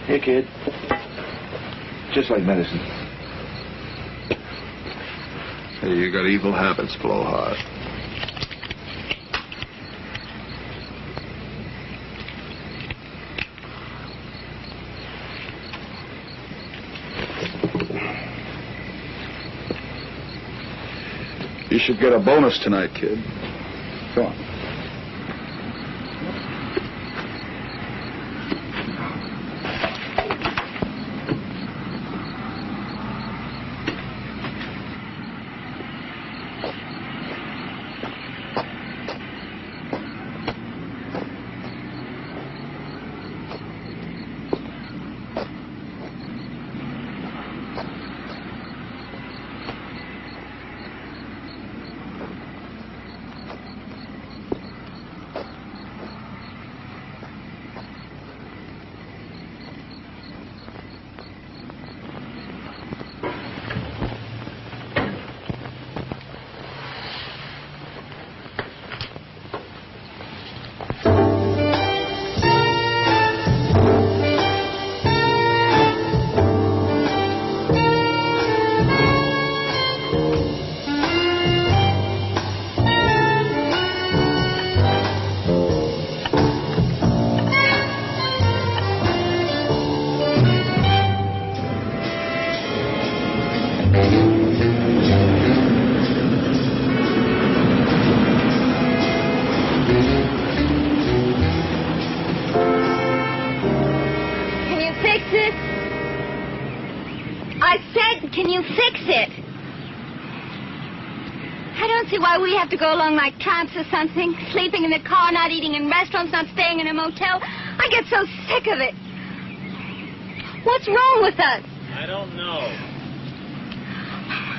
Here, kid. Just like medicine. Hey, you got evil habits, blowhard. You should get a bonus tonight, kid. Come on. To go along like tramps or something, sleeping in the car, not eating in restaurants, not staying in a motel. I get so sick of it. What's wrong with us? I don't know.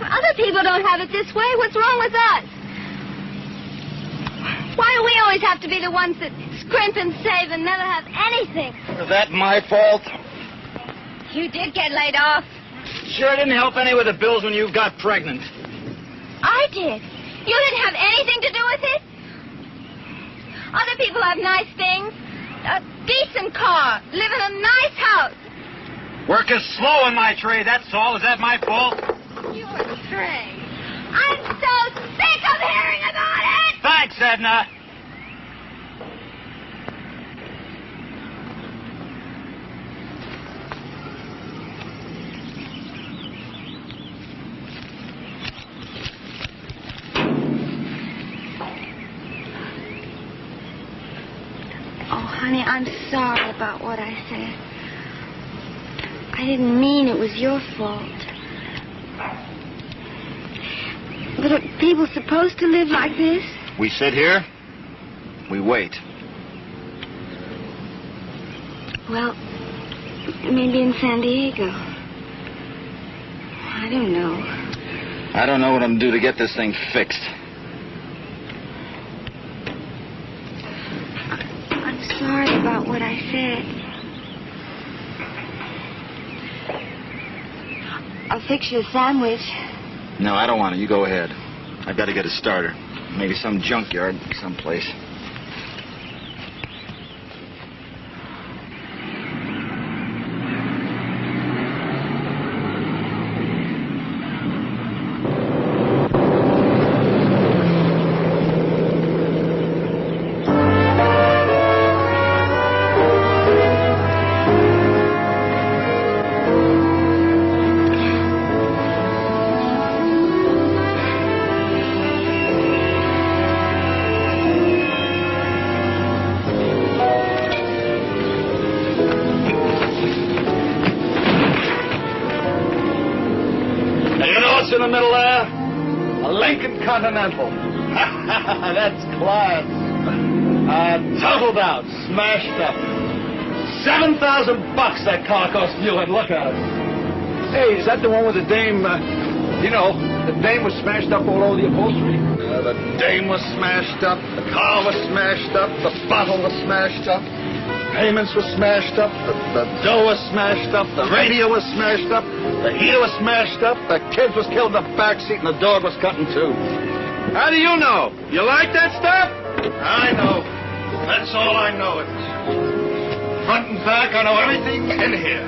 Other people don't have it this way. What's wrong with us? Why do we always have to be the ones that scrimp and save and never have anything? Is that my fault? You did get laid off. Sure didn't help any with the bills when you got pregnant. I did. You didn't have anything to do with it? Other people have nice things. A decent car. Live in a nice house. Work is slow in my trade, that's all. Is that my fault? Your trade. I'm so sick of hearing about it! Thanks, Edna. Honey, I'm sorry about what I said. I didn't mean it was your fault. But are people supposed to live like this? We sit here, we wait. Well, maybe in San Diego. I don't know. I don't know what I'm going to do to get this thing fixed. Sorry about what I said. I'll fix you a sandwich. No, I don't want it. You go ahead. I've got to get a starter. Maybe some junkyard someplace. In the middle there, a Lincoln Continental. That's class. Totaled out, smashed up. $7,000 that car cost you, and look at it. Hey, is that the one with the dame? The dame was smashed up all over the upholstery. The dame was smashed up. The car was smashed up. The bottle was smashed up. Payments were smashed up. The dough was smashed up. The radio was smashed up. The heater was smashed up. The kids was killed in the back seat, and the dog was cut in two. How do you know? You like that stuff? I know. That's all I know. front and back. I know everything in here.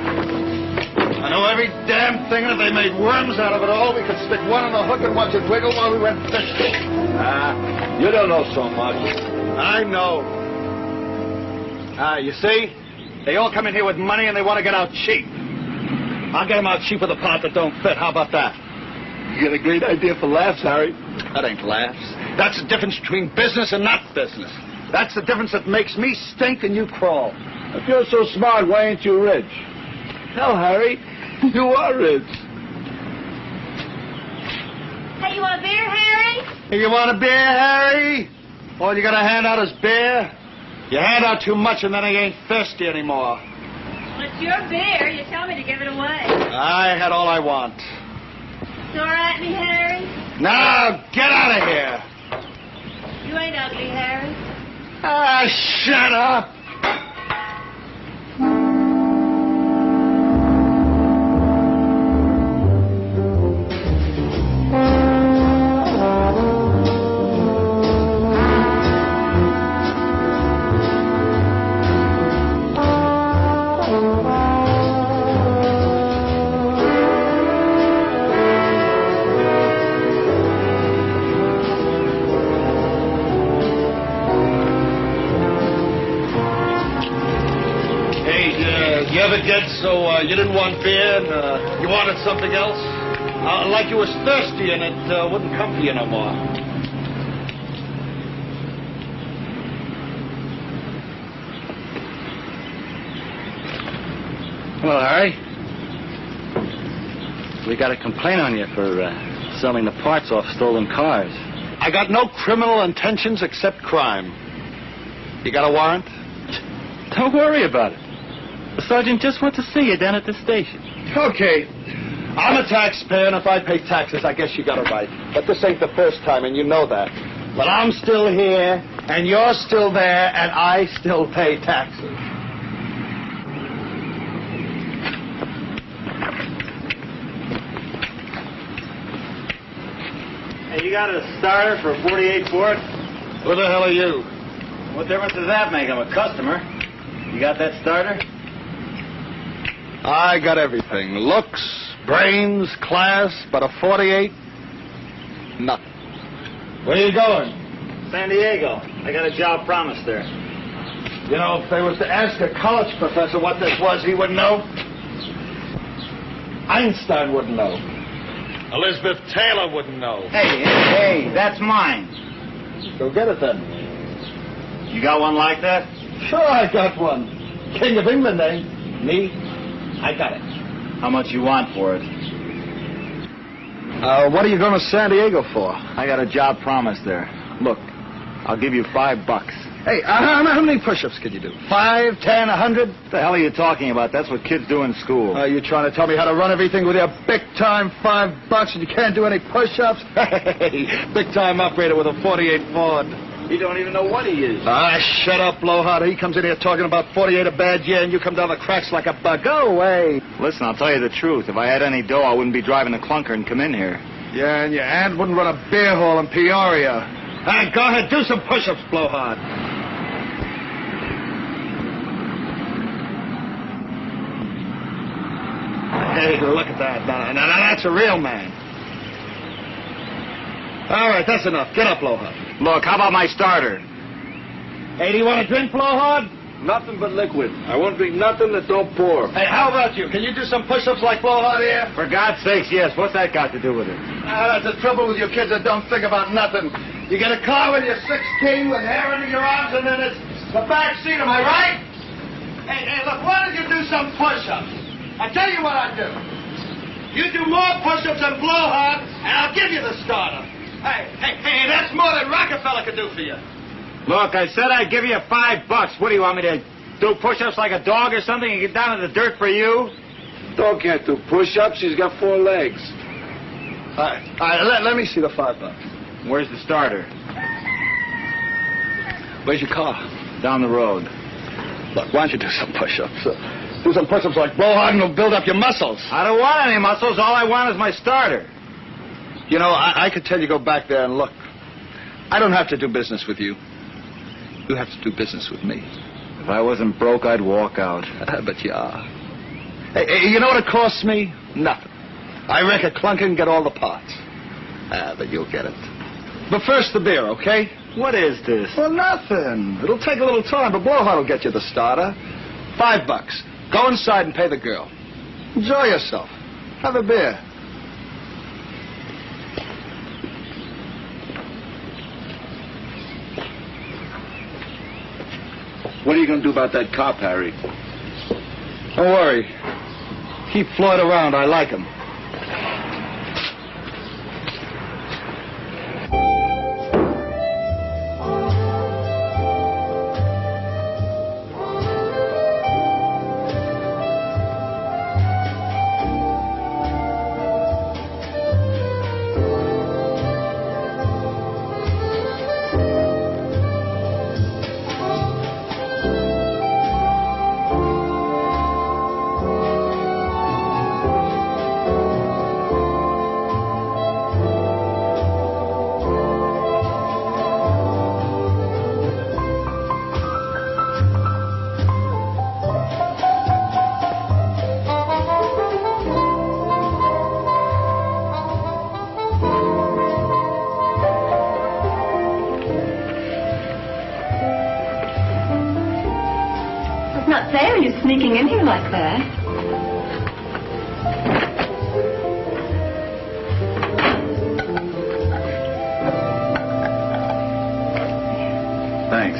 I know every damn thing, and if they made worms out of it all, we could stick one on the hook and watch it wiggle while we went fishing. You don't know so much. I know. You see? They all come in here with money and they want to get out cheap. I'll get them out cheap with a part that don't fit. How about that? You got a great idea for laughs, Harry. That ain't laughs. That's the difference between business and not business. That's the difference that makes me stink and you crawl. If you're so smart, why ain't you rich? Hell, Harry, you are rich. Hey, you want a beer, Harry? Hey, you want a beer, Harry? All you gotta hand out is beer? You hand out too much and then I ain't thirsty anymore. Well, it's your beer. You tell me to give it away. I had all I want. Sore at me, Harry? Now, get out of here. You ain't ugly, Harry. Ah, shut up. You ever get so you didn't want beer and you wanted something else? Like you was thirsty and it wouldn't come to you no more. Well, Harry, we got a complaint on you for selling the parts off stolen cars. I got no criminal intentions except crime. You got a warrant? Don't worry about it. The sergeant just went to see you down at the station. Okay. I'm a taxpayer, and if I pay taxes, I guess you got it right. But this ain't the first time, and you know that. But I'm still here, and you're still there, and I still pay taxes. Hey, you got a starter for a 48 Ford? Who the hell are you? What difference does that make? I'm a customer. You got that starter? I got everything. Looks, brains, class, but a 48? Nothing. Where are you going? San Diego. I got a job promised there. You know, if they was to ask a college professor what this was, he wouldn't know. Einstein wouldn't know. Elizabeth Taylor wouldn't know. Hey, that's mine. Go get it then. You got one like that? Sure, I got one. King of England, eh? Me? I got it. How much you want for it? What are you going to San Diego for? I got a job promised there. Look, I'll give you $5. Hey, how many push-ups could you do? 5, 10, 100? What the hell are you talking about? That's what kids do in school. Are you trying to tell me how to run everything with your big-time $5 and you can't do any push-ups? Hey, big-time operator with a 48 Ford. You don't even know what he is. Shut up, blowhard. He comes in here talking about 48 a bad year, and you come down the cracks like a bug. Go away. Listen, I'll tell you the truth. If I had any dough, I wouldn't be driving a clunker and come in here. Yeah, and your aunt wouldn't run a beer hall in Peoria. Go ahead, do some push-ups, blowhard. Hey, look at that. Now, that's a real man. All right, that's enough. Get up, blowhard. Look, how about my starter? Hey, do you want a drink, blowhard? Nothing but liquid. I won't drink nothing that don't pour. Hey, how about you? Can you do some push-ups like blowhard here? For God's sakes, yes. What's that got to do with it? That's the trouble with you kids that don't think about nothing. You get a car when you're 16 with hair under your arms, and then it's the back seat, am I right? Hey, look, why don't you do some push-ups? I'll tell you what I do. You do more push-ups than blowhard, and I'll give you the starter. Hey, that's more than Rockefeller could do for you. Look, I said I'd give you $5. What do you want me to do, push-ups like a dog or something and get down in the dirt for you? Dog can't do push-ups. He's got 4 legs. All right, let me see the $5. Where's the starter? Where's your car? Down the road. Look, why don't you do some push-ups? Do some push-ups like blowhard and it'll build up your muscles. I don't want any muscles. All I want is my starter. You know, I could tell you go back there and look. I don't have to do business with you. You have to do business with me. If If I wasn't broke, I'd walk out. But you are. Hey, you know what it costs me? Nothing. I wreck a clunker and get all the parts. But you'll get it. But first the beer, okay? What is this? Well, nothing. It'll take a little time, but Blowhard will get you the starter. $5. Go inside and pay the girl. Enjoy yourself. Have a beer. What are you going to do about that cop, Harry? Don't worry. Keep Floyd around. I like him. Not fair, you sneaking in here like that. Thanks.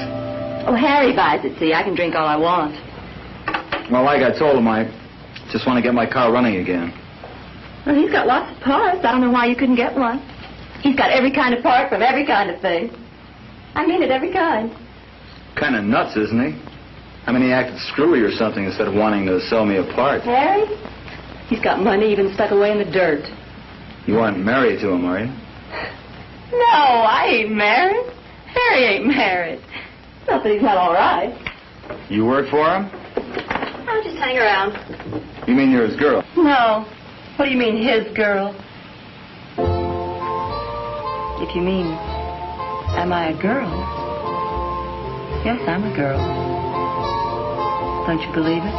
Oh, Harry buys it, see. I can drink all I want. Well, like I told him, I just want to get my car running again. Well, he's got lots of parts. I don't know why you couldn't get one. He's got every kind of part from every kind of thing. I mean it, every kind. Kind of nuts, isn't he? I mean, he acted screwy or something instead of wanting to sell me a part. Harry? He's got money even stuck away in the dirt. You aren't married to him, are you? No, I ain't married. Harry ain't married. Not that he's not all right. You work for him? I'll just hang around. You mean you're his girl? No. What do you mean, his girl? If you mean, am I a girl? Yes, I'm a girl. Don't you believe it?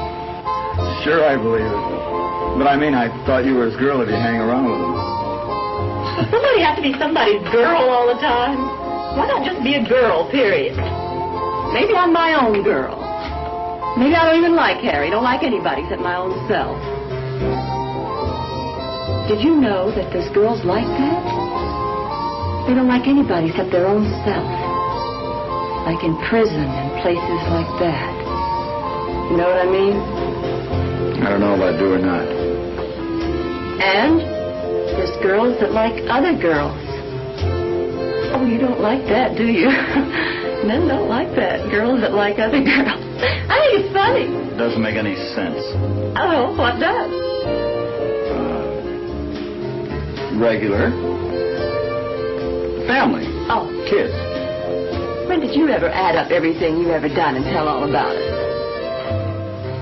Sure, I believe it. But I mean, I thought you were his girl if you hang around with him. Does somebody have to be somebody's girl all the time? Why not just be a girl, period? Maybe I'm my own girl. Maybe I don't even like Harry. Don't like anybody except my own self. Did you know that there's girls like that? They don't like anybody except their own self. Like in prison and places like that. You know what I mean? I don't know if I do or not. And there's girls that like other girls. Oh, you don't like that, do you? Men don't like that. Girls that like other girls. I think it's funny. It doesn't make any sense. Oh, what does? Regular. Family. Oh. Kids. When did you ever add up everything you've ever done and tell all about it?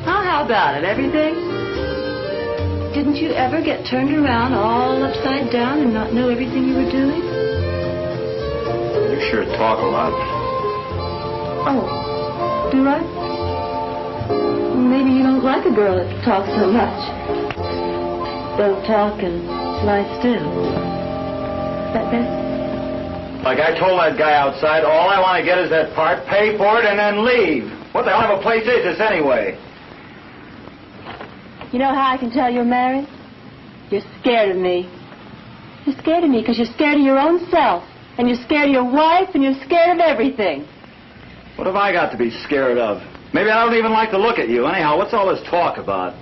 Oh, how about it? Everything? Didn't you ever get turned around all upside down and not know everything you were doing? You sure talk a lot. Oh, do I? Maybe you don't like a girl that talks so much. Don't talk and lie still. Is that best? Like I told that guy outside, all I want to get is that part, pay for it, and then leave. What the hell of a place is this anyway? You know how I can tell you're married? You're scared of me. You're scared of me because you're scared of your own self. And you're scared of your wife, and you're scared of everything. What have I got to be scared of? Maybe I don't even like to look at you. Anyhow, what's all this talk about?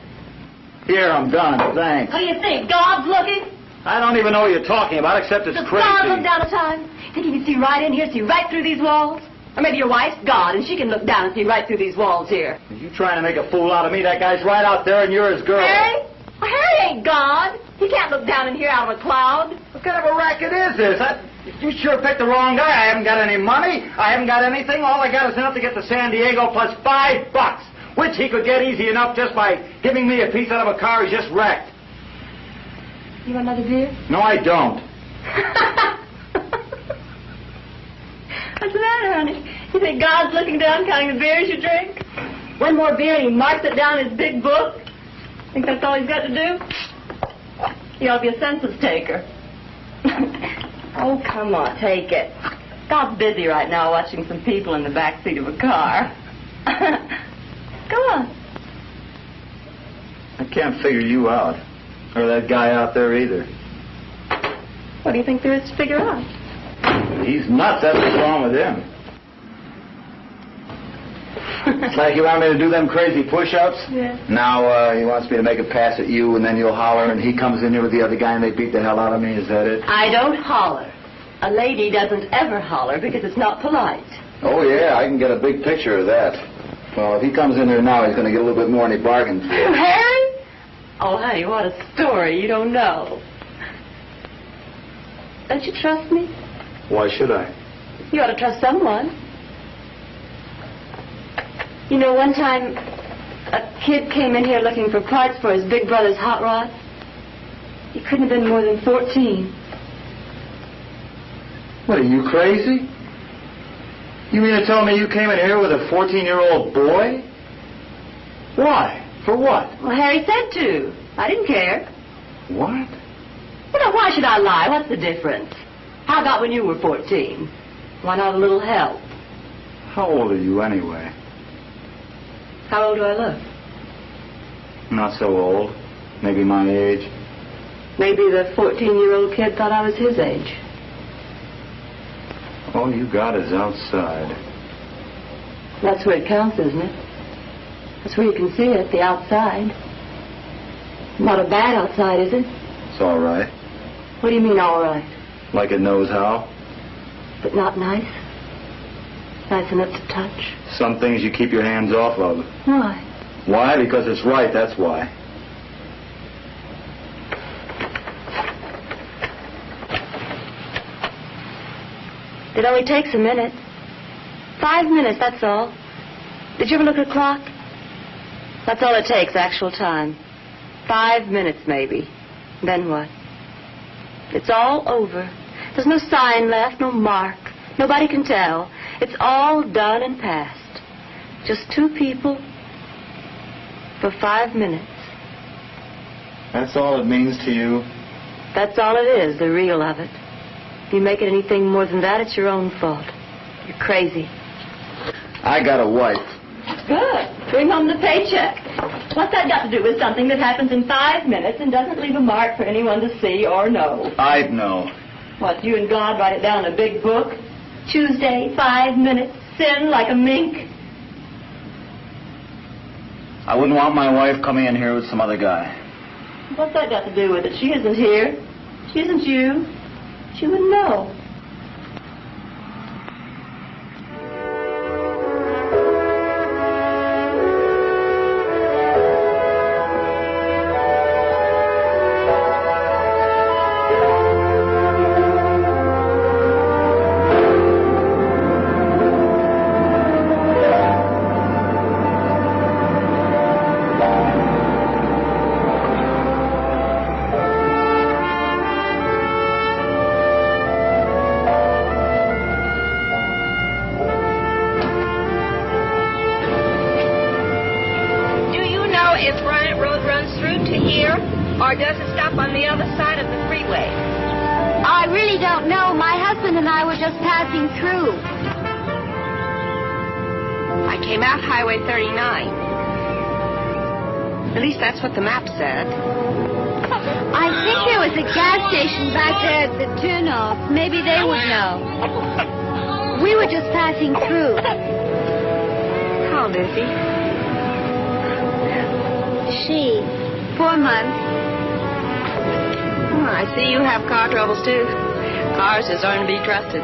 Here, I'm done. Thanks. What do you think? God's looking? I don't even know what you're talking about, except it's Does crazy. God look down at times? Think he can see right in here, see right through these walls? Or maybe your wife's God, and she can look down and see right through these walls here. Are you trying to make a fool out of me? That guy's right out there, and you're his girl. Harry? Well, Harry ain't God. He can't look down in here out of a cloud. What kind of a racket is this? You sure picked the wrong guy. I haven't got any money. I haven't got anything. All I got is enough to get to San Diego plus $5, which he could get easy enough just by giving me a piece out of a car he just wrecked. You want another beer? No, I don't. What's the matter, honey? You think God's looking down counting the beers you drink? One more beer and he marks it down in his big book? Think that's all he's got to do? You ought to be a census taker. Oh, come on, take it. God's busy right now watching some people in the back seat of a car. Come on. I can't figure you out. Or that guy out there either. What do you think there is to figure out? He's nuts. That's what's wrong with him. It's like you want me to do them crazy push-ups? Yeah. Now he wants me to make a pass at you, and then you'll holler, and he comes in here with the other guy, and they beat the hell out of me. Is that it? I don't holler. A lady doesn't ever holler because it's not polite. Oh, yeah, I can get a big picture of that. Well, if he comes in here now, he's going to get a little bit more than he bargained for. Harry? Oh, honey, what a story. You don't know. Don't you trust me? Why should I? You ought to trust someone. You know, one time, a kid came in here looking for parts for his big brother's hot rod. He couldn't have been more than 14. What, are you crazy? You mean to tell me you came in here with a 14-year-old boy? Why? For what? Well, Harry said to. I didn't care. What? You know, why should I lie? What's the difference? How about when you were 14? Why not a little help? How old are you anyway? How old do I look? Not so old. Maybe my age. Maybe the 14-year-old kid thought I was his age. All you got is outside. That's where it counts, isn't it? That's where you can see it, the outside. Not a bad outside, is it? It's all right. What do you mean, all right? Like it knows how? But not nice? Nice enough to touch? Some things you keep your hands off of. Why? Why? Because it's right, that's why. It only takes a minute. 5 minutes, that's all. Did you ever look at a clock? That's all it takes, actual time. 5 minutes, maybe. Then what? It's all over. There's no sign left, no mark. Nobody can tell. It's all done and past. Just two people for 5 minutes. That's all it means to you? That's all it is, the real of it. If you make it anything more than that, it's your own fault. You're crazy. I got a wife. Good. Bring home the paycheck. What's that got to do with something that happens in 5 minutes and doesn't leave a mark for anyone to see or know? I'd know. What, you and God write it down in a big book? Tuesday, 5 minutes, sin like a mink? I wouldn't want my wife coming in here with some other guy. What's that got to do with it? She isn't here. She isn't you. She wouldn't know. Or does it stop on the other side of the freeway? I really don't know. My husband and I were just passing through. I came out Highway 39. At least that's what the map said. I think there was a gas station back there at the turnoff. Maybe they would know. We were just passing through. How old is he? She. 4 months. Oh, I see you have car troubles, too. Cars just aren't to be trusted.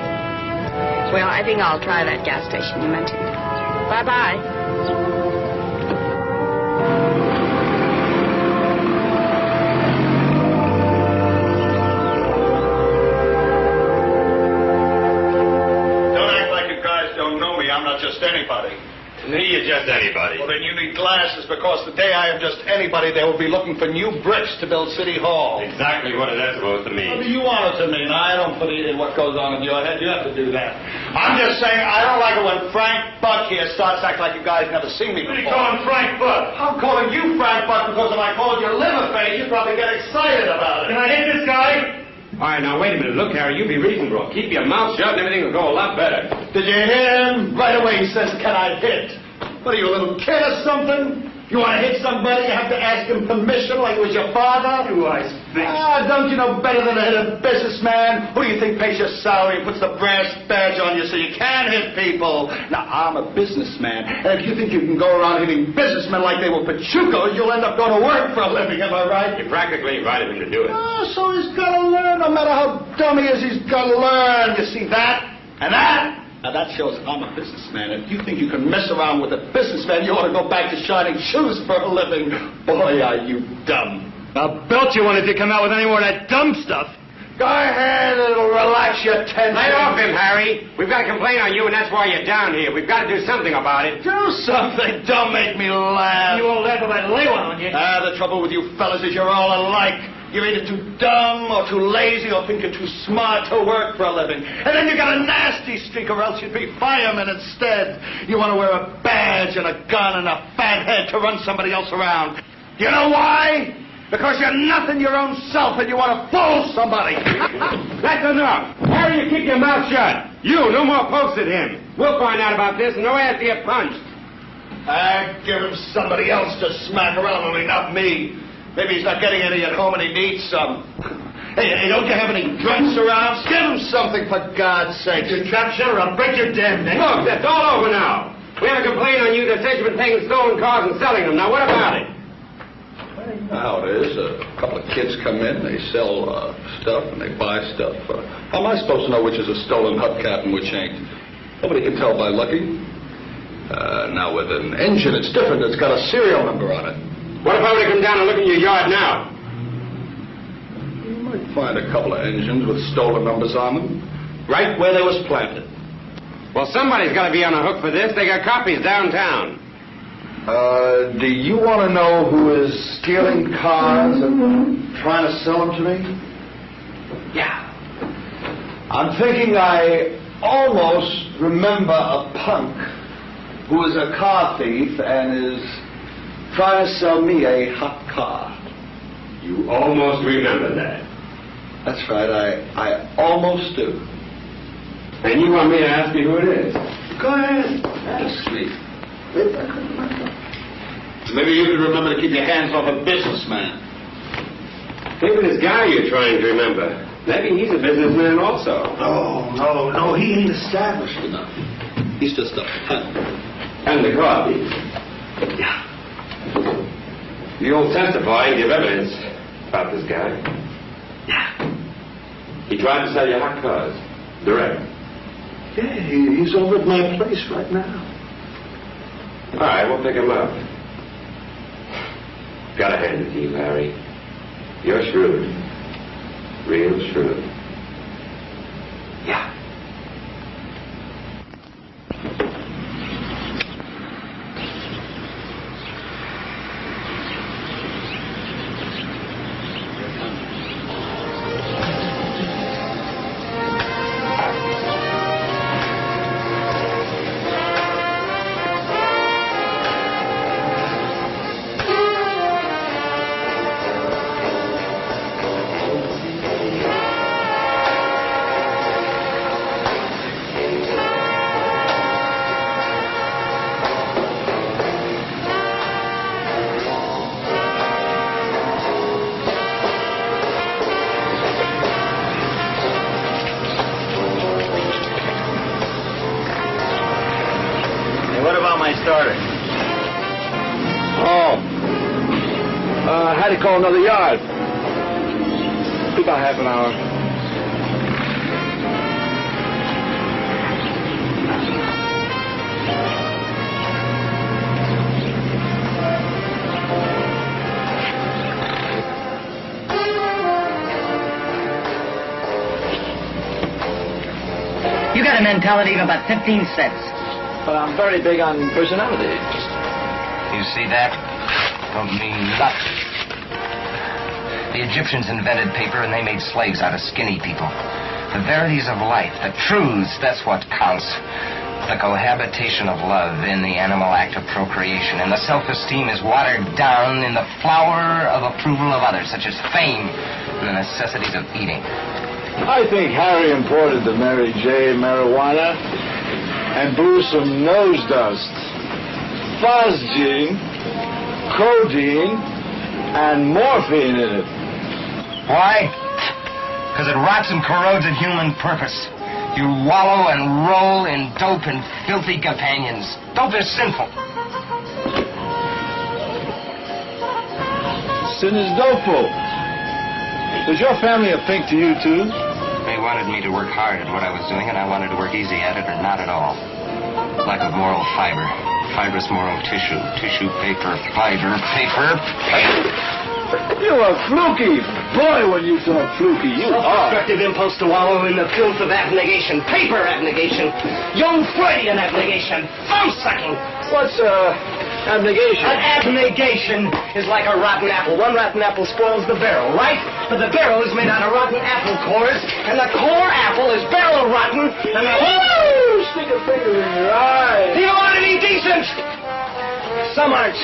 Well, I think I'll try that gas station you mentioned. Bye-bye. Don't act like you guys don't know me. I'm not just anybody. You're just anybody. Well, then you need glasses, because the day I am just anybody, they will be looking for new bricks to build City Hall. Exactly what is that supposed to mean? What do you want it to mean? I don't put in what goes on in your head. You have to do that. I'm just saying, I don't like it when Frank Buck here starts acting like you guys never seen me before. What are you calling Frank Buck? I'm calling you Frank Buck because if I called you liver face, you'd probably get excited about it. Can I hit this guy? All right, now, wait a minute. Look, Harry, you be reasonable. Keep your mouth shut and everything will go a lot better. Did you hear him? Right away he says, can I hit? What are you, a little kid or something? You want to hit somebody, you have to ask him permission like it was your father? You I think. Don't you know better than to hit a businessman? Who do you think pays your salary and puts the brass badge on you so you can hit people? Now, I'm a businessman, and if you think you can go around hitting businessmen like they were pachucos, you'll end up going to work for a living, am I right? You practically invited him to do it. So he's got to learn. No matter how dumb he is, he's got to learn. You see that? And that? Now, that shows I'm a businessman. If you think you can mess around with a businessman, you ought to go back to shining shoes for a living. Boy, are you dumb. I'll belt you one if you come out with any more of that dumb stuff. Go ahead, it'll relax your tension. Lay off him, Harry. We've got a complaint on you, and that's why you're down here. We've got to do something about it. Do something. Don't make me laugh. You won't laugh if I lay one on you. The trouble with you fellas is you're all alike. You're either too dumb or too lazy or think you're too smart to work for a living. And then you got a nasty streak, or else you'd be fireman instead. You want to wear a badge and a gun and a fat head to run somebody else around. You know why? Because you're nothing your own self and you want to fool somebody. That's enough. Harry, you keep your mouth shut. You, no more pokes at him. We'll find out about this, and no ass to get punched. Give him somebody else to smack around, only not me. Maybe he's not getting any at home and he needs some. Hey, don't you have any drunks around? Give him something, for God's sake. You trap shut or I'll break your damn neck. Look, that's all over now. We have a complaint on you that says you've been taking stolen cars and selling them. Now, what about it? How it is, a couple of kids come in, they sell stuff and they buy stuff. How am I supposed to know which is a stolen hubcap and which ain't? Nobody can tell by looking. Now, with an engine, it's different. It's got a serial number on it. What if I were to come down and look in your yard now? You might find a couple of engines with stolen numbers on them, right where they was planted. Well, somebody's got to be on the hook for this. They got copies downtown. Do you want to know who is stealing cars and trying to sell them to me? Yeah. I'm thinking I almost remember a punk who is a car thief and is trying to sell me a hot car. You almost remember that. That's right, I almost do. And you want me to ask you who it is? Go ahead, ask me. Maybe you could remember to keep your hands off a businessman. Maybe this guy you're trying to remember. Maybe he's a businessman also. No, he ain't established enough. He's just a punk. And the car thief. Yeah. You'll testify and give evidence about this guy. Yeah. He tried to sell you hot cars. Direct. Yeah, he's over at my place right now. All right, we'll pick him up. Gotta hand it to you, Harry. You're shrewd. Real shrewd. Yeah. Starter. I had to call another yard. Be about half an hour. You got a mentality of about 15 cents. But I'm very big on personality. You see that? Don't mean nothing. The Egyptians invented paper and they made slaves out of skinny people. The verities of life, the truths, that's what counts. The cohabitation of love in the animal act of procreation, and the self-esteem is watered down in the flower of approval of others, such as fame and the necessities of eating. I think Harry imported the Mary J. marijuana and blew some nose dust, phosgene, codeine, and morphine in it. Why? Because it rots and corrodes a human purpose. You wallow and roll in dope and filthy companions. Dope is sinful. Sin is dopeful. Does your family have pink to you, too? They wanted me to work hard at what I was doing, and I wanted to work easy at it or not at all. Lack of moral fiber. Fibrous moral tissue. Tissue paper. Fiber. Paper. You are fluky. Boy, when you talk fluky, you are. Self-destructive impulse to wallow in the filth of abnegation. Paper abnegation. Young Freudian abnegation. Thumb-sucking. What's, abnegation? An abnegation is like a rotten apple. One rotten apple spoils the barrel, right? But the barrel is made out of rotten apple cores, and the core apple is barrel rotten, and the whole... Stick a finger in your eye. You don't want to be decent! Some aren't.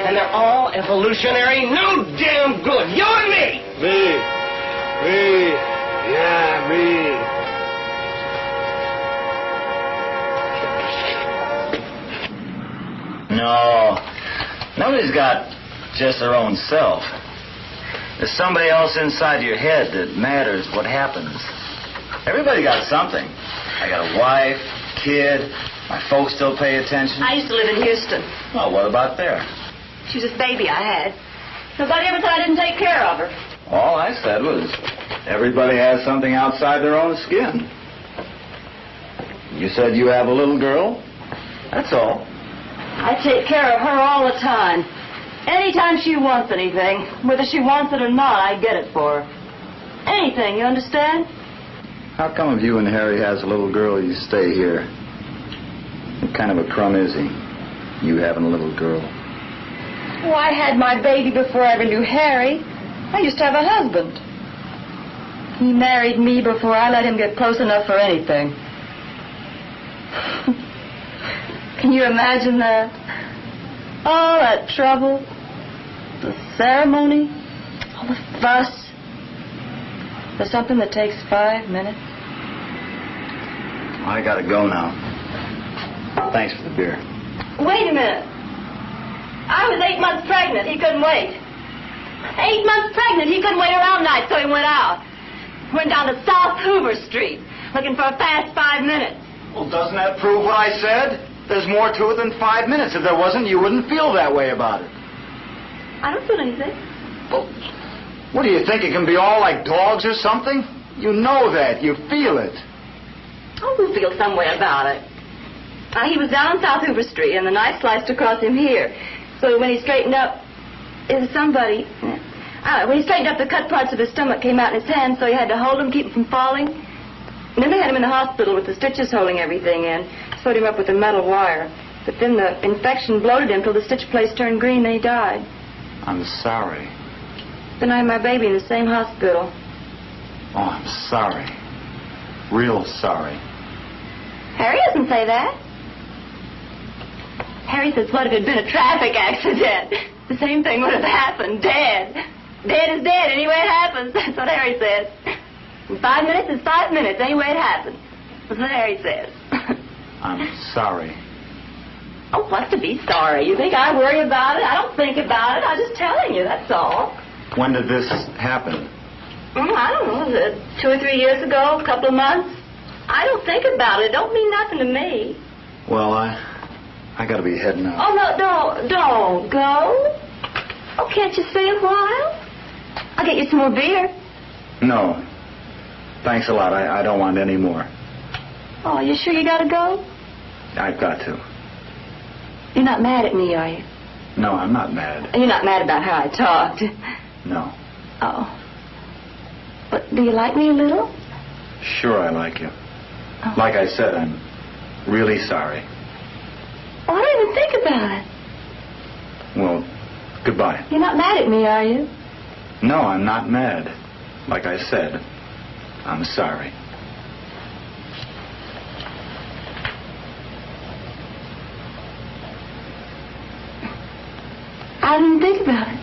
And they're all evolutionary, no damn good. You and me! Me. Yeah, me. No. Nobody's got just their own self. There's somebody else inside your head that matters what happens. Everybody got something. I got a wife, kid. My folks still pay attention. I used to live in Houston. Well, what about there? She was a baby I had. Nobody ever thought I didn't take care of her. All I said was everybody has something outside their own skin. You said you have a little girl? That's all. I take care of her all the time. Anytime she wants anything, whether she wants it or not, I get it for her. Anything, you understand? How come if you and Harry has a little girl, you stay here? What kind of a crumb is he? You having a little girl? Oh, I had my baby before I ever knew Harry. I used to have a husband. He married me before I let him get close enough for anything. Can you imagine that? All that trouble, the ceremony, all the fuss, for something that takes 5 minutes. I gotta go now. Thanks for the beer. Wait a minute. I was 8 months pregnant. He couldn't wait. 8 months pregnant. He couldn't wait around night, so he went out. Went down to South Hoover Street, looking for a fast 5 minutes. Well, doesn't that prove what I said? There's more to it than 5 minutes. If there wasn't, you wouldn't feel that way about it. I don't feel anything. Well, what do you think? It can be all like dogs or something? You know that. You feel it. Oh, we'll feel some way about it. He was down on South Hoover Street, and the knife sliced across him here. So when he straightened up, it was somebody... when he straightened up, the cut parts of his stomach came out in his hand, so he had to hold him, keep him from falling. And then they had him in the hospital with the stitches holding everything in. Sewed him up with a metal wire. But then the infection bloated him till the stitch place turned green and he died. I'm sorry. Then I had my baby in the same hospital. Oh, I'm sorry. Real sorry. Harry doesn't say that. Harry says, what if it had been a traffic accident? The same thing would have happened. Dead. Dead is dead. Any way it happens. That's what Harry says. And 5 minutes is 5 minutes. Any way it happens. That's what Harry says. I'm sorry. Oh, what's to be sorry? You think I worry about it? I don't think about it. I'm just telling you, that's all. When did this happen? I don't know. Was it 2 or 3 years ago? A couple of months? I don't think about it. It don't mean nothing to me. Well, I gotta be heading out. Oh, no, don't go. Oh, can't you stay a while? I'll get you some more beer. No. Thanks a lot. I don't want any more. Oh, you sure you gotta go? I've got to. You're not mad at me, are you? No, I'm not mad. You're not mad about how I talked? No. Oh. But do you like me a little? Sure I like you. Oh. Like I said, I'm really sorry. Oh, I didn't even think about it. Well, goodbye. You're not mad at me, are you? No, I'm not mad. Like I said, I'm sorry. I didn't think about it.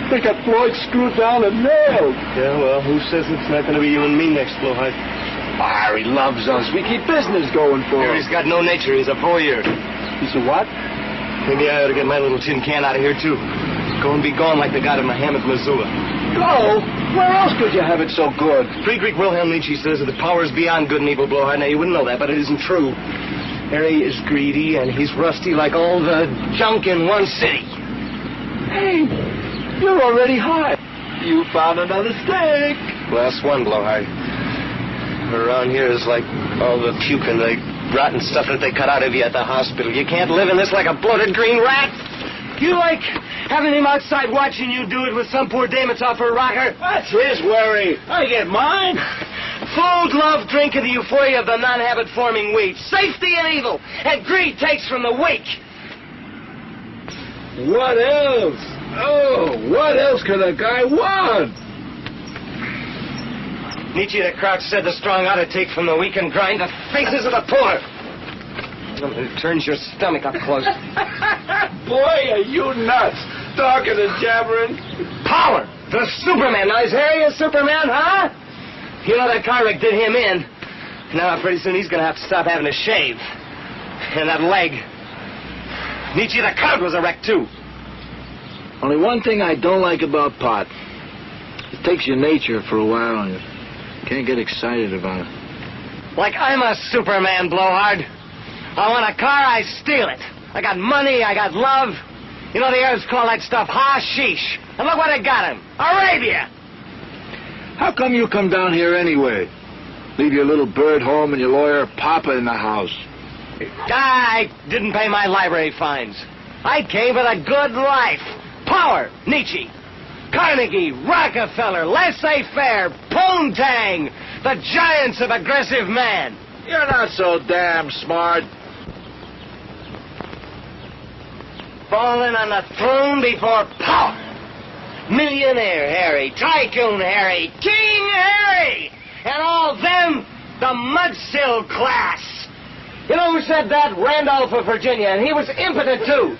They got Floyd screwed down and nailed. Yeah, well, who says it's not going to be you and me next, Blowhide? Harry loves us. We keep business going for him. Harry's got no nature. He's a voyeur. He's a what? Maybe I ought to get my little tin can out of here, too. Go and be gone like the god of Muhammad, Missoula. Go? Where else could you have it so good? Friedrich Wilhelm Nietzsche says that the power is beyond good and evil, Blowhide. Now, you wouldn't know that, but it isn't true. Harry is greedy, and he's rusty like all the junk in one city. Hey, you're already high. You found another steak. Last one, Blowhide. Around here is like all the puke and the rotten stuff that they cut out of you at the hospital. You can't live in this like a bloated green rat. You like having him outside watching you do it with some poor dame that's off her rocker? That's his worry. I get mine. Food, love, drink, and the euphoria of the non-habit-forming weed. Safety and evil, and greed takes from the weak. What else? Oh, what else could a guy want? Nietzsche the Crouch said the strong ought to take from the weak and grind the faces of the poor. It turns your stomach up close. Boy, are you nuts. Talking and jabbering. Power! The Superman. Now, is Harry a Superman, huh? You know that car wreck did him in. Now, pretty soon he's going to have to stop having to shave. And that leg. Nietzsche the Crouch was a wreck, too. Only one thing I don't like about pot. It takes your nature for a while and you can't get excited about it. Like I'm a Superman, Blowhard. I want a car, I steal it. I got money, I got love. You know the Arabs call that stuff hashish. And look what it got him. Arabia! How come you come down here anyway? Leave your little bird home and your lawyer Papa in the house. I didn't pay my library fines. I came for the good life. Power, Nietzsche. Carnegie, Rockefeller, laissez-faire, Poontang, the giants of aggressive man. You're not so damn smart. Falling on the throne before power. Millionaire Harry, Tycoon Harry, King Harry, and all them, the mudsill class. You know who said that? Randolph of Virginia, and he was impotent, too.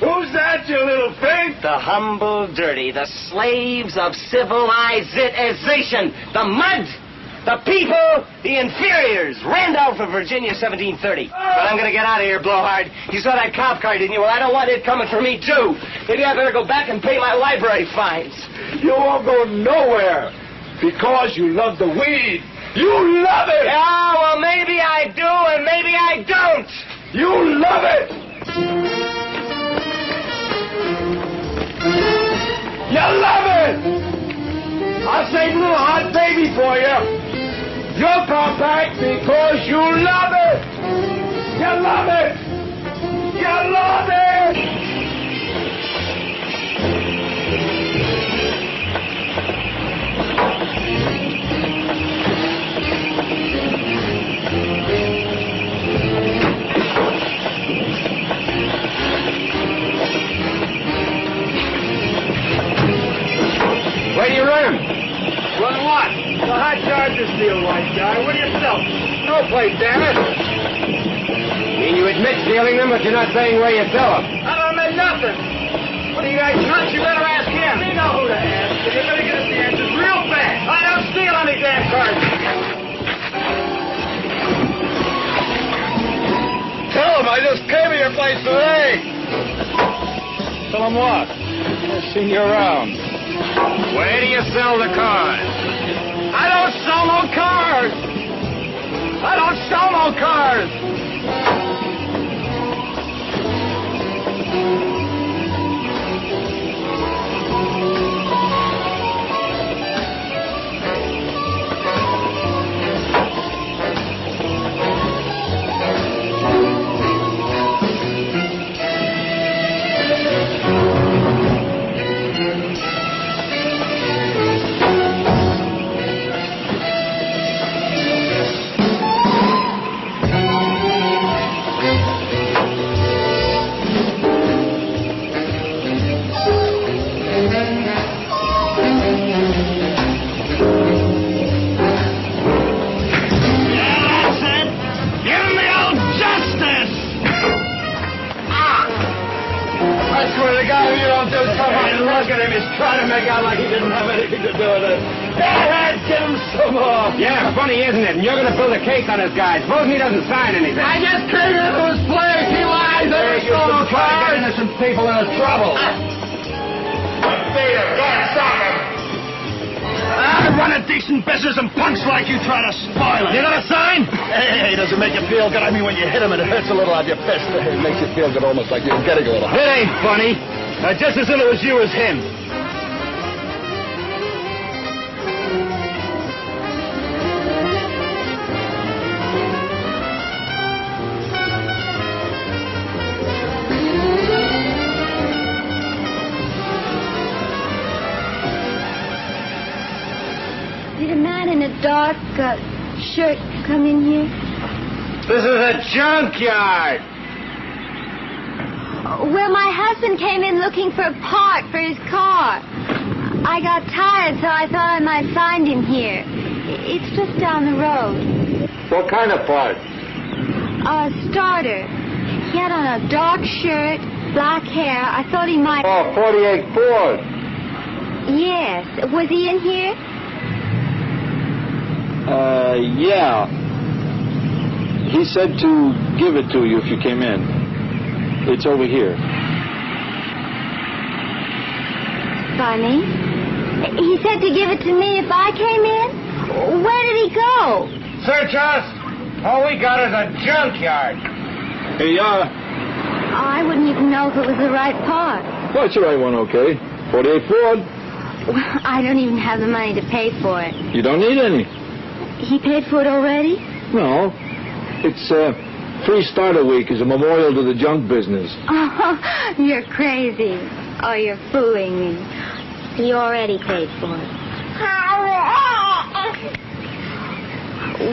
Who's that, you little fig? The humble, dirty, the slaves of civilization, the mud, the people, the inferiors. Randolph of Virginia, 1730. But I'm going to get out of here, Blowhard. You saw that cop car, didn't you? Well, I don't want it coming for me, too. Maybe I better go back and pay my library fines. You won't go nowhere because you love the weed. You love it! Yeah, well, maybe I do and maybe I don't. You love it! You love it! I'll save a little hot baby for you. You're compact because you love it! You love it! You love it! Where do you run? Run what? The hot charges deal, white guy. What do you sell? No place, damn it. Mean you admit stealing them, but you're not saying where you fell them. I don't admit nothing. What are you guys nuts? You better ask him. We know who to ask. And you're going to get us the answers real fast. I don't steal any damn cards. Tell him I just came to your place today. Tell him what? I've seen you around. Where do you sell the cars? I don't sell no cars. I don't sell no cars. Yeah, funny, isn't it? And you're going to build a case on this guy. Supposing he doesn't sign anything. I just came into his place. He lies. I stole cars. Innocent people into trouble. I run a decent business and punks like you try to spoil it. You got a sign? Hey, does it make you feel good? I mean, when you hit him, it hurts a little on your fist. It makes you feel good, almost like you're getting a little. It ain't funny. Just as soon it was you as him. Did a man in a dark shirt come in here? This is a junkyard. Well, my husband came in looking for a part for his car. I got tired, so I thought I might find him here. It's just down the road. What kind of part? A starter. He had on a dark shirt, black hair. I thought he might... Oh, 48 Ford. Yes. Was he in here? Yeah. He said to give it to you if you came in. It's over here. Funny. He said to give it to me if I came in? Where did he go? Search us. All we got is a junkyard. Here you are. I wouldn't even know if it was the right part. Well, it's the right one, okay. 48 Ford. Well, I don't even have the money to pay for it. You don't need any. He paid for it already? No. It's free starter week as a memorial to the junk business. Oh, you're crazy. Oh, you're fooling me. He already paid for it.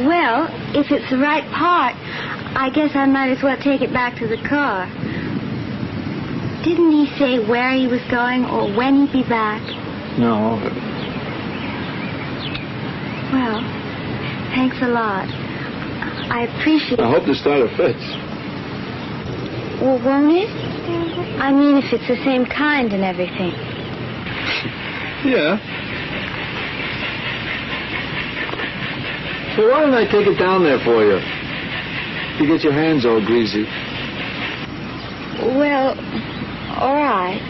Well, if it's the right part, I guess I might as well take it back to the car. Didn't he say where he was going or when he'd be back? No. Well, thanks a lot. I appreciate it. I hope the starter fits. Well, won't it? I mean, if it's the same kind and everything. Yeah. So why don't I take it down there for you? You get your hands all greasy. Well, all right.